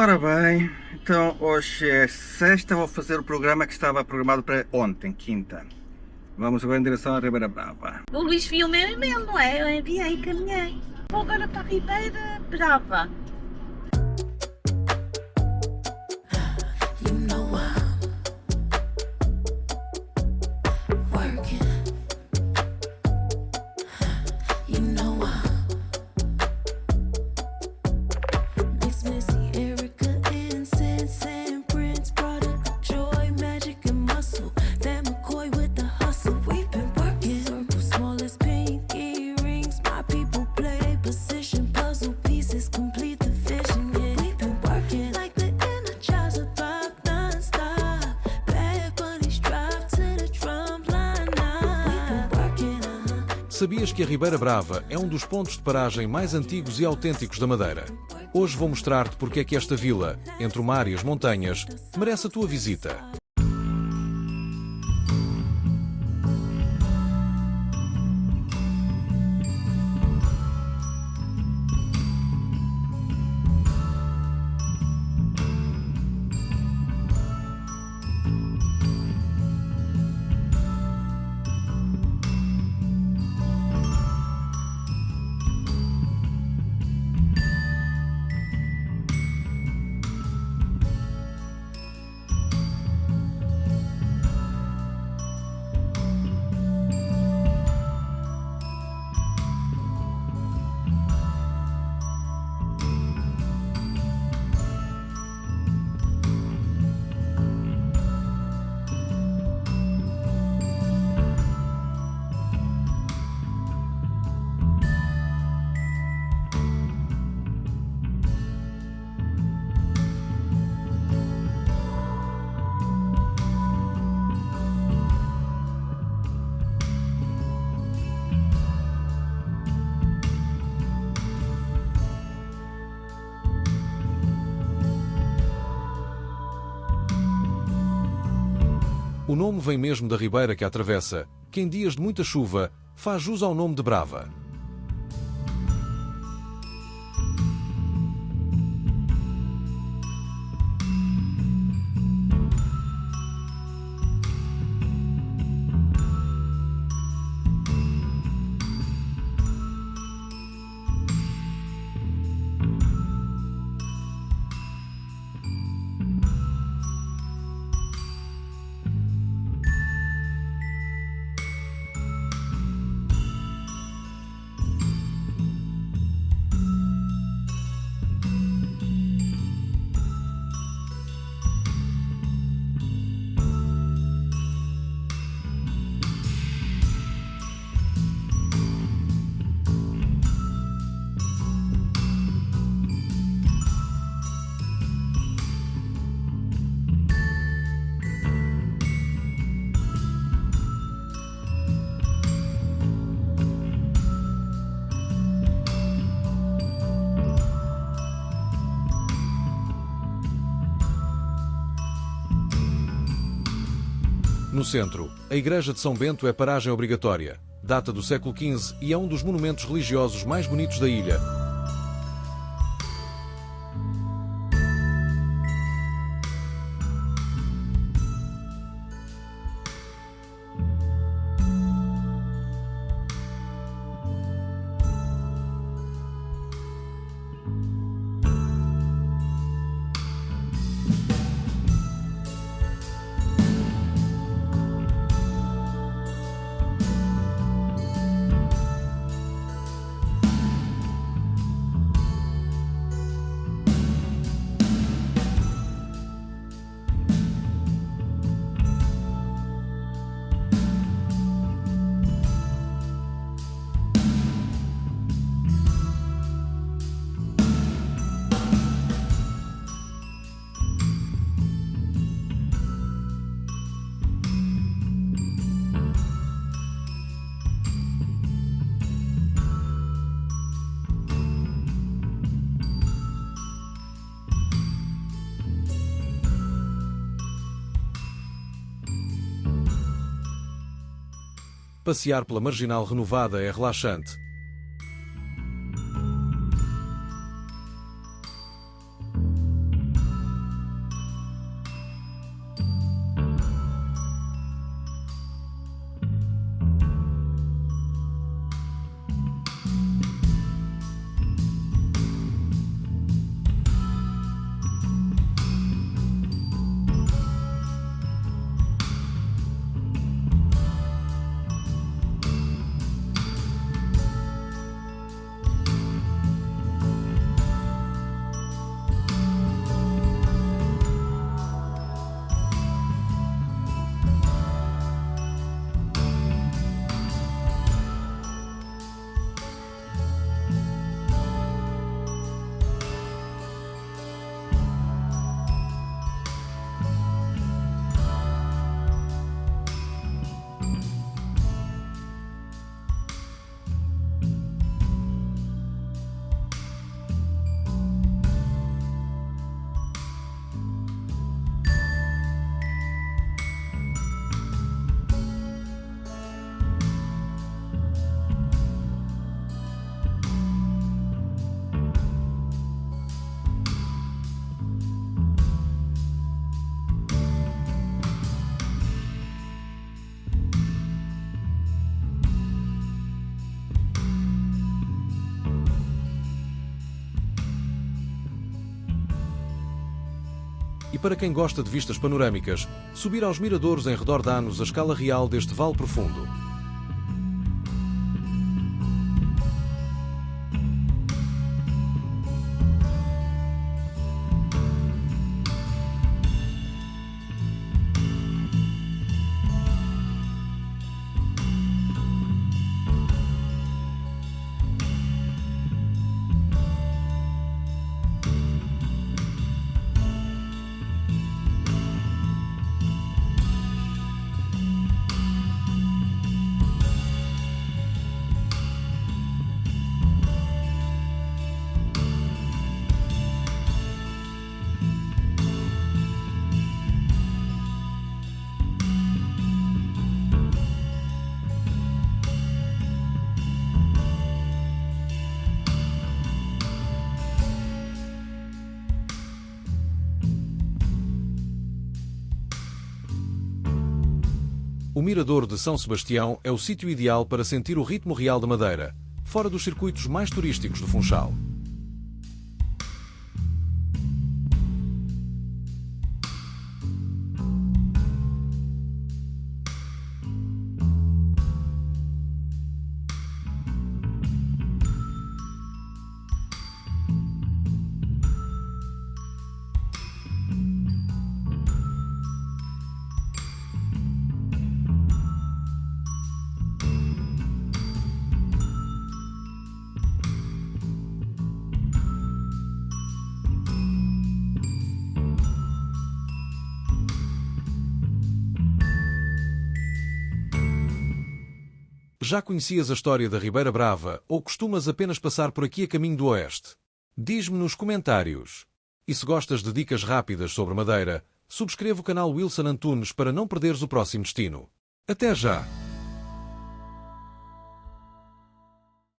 Ora bem, então hoje é sexta, vou fazer o programa que estava programado para ontem, quinta. Vamos agora em direção à Ribeira Brava. O Luís viu o meu e-mail, não é? Eu enviei e caminhei. Vou agora para a Ribeira Brava. You know I'm working. You know I'm Mix Missy, Erica, Incense and Prince, product of joy, magic and muscle. Van McCoy with the hustle. We've been working. Circle small as pinky rings. My people play their position. Puzzle pieces complete the vision. Yeah, we've been working like the Energizer rock non-stop. Bad bunnies drop to the drum line now. We've been working. Sabias que a Ribeira Brava é um dos pontos de paragem mais antigos e autênticos da Madeira? Hoje vou mostrar-te porque é que esta vila, entre o mar e as montanhas, merece a tua visita. O nome vem mesmo da ribeira que a atravessa, que em dias de muita chuva faz jus ao nome de Brava. No centro, a Igreja de São Bento é paragem obrigatória. Data do século XV e é um dos monumentos religiosos mais bonitos da ilha. Passear pela marginal renovada é relaxante. E para quem gosta de vistas panorâmicas, subir aos miradouros em redor de Anos a escala real deste vale profundo. O Mirador de São Sebastião é o sítio ideal para sentir o ritmo real da Madeira, fora dos circuitos mais turísticos do Funchal. Já conhecias a história da Ribeira Brava ou costumas apenas passar por aqui a caminho do Oeste? Diz-me nos comentários. E se gostas de dicas rápidas sobre Madeira, subscreve o canal Wilson Antunes para não perderes o próximo destino. Até já!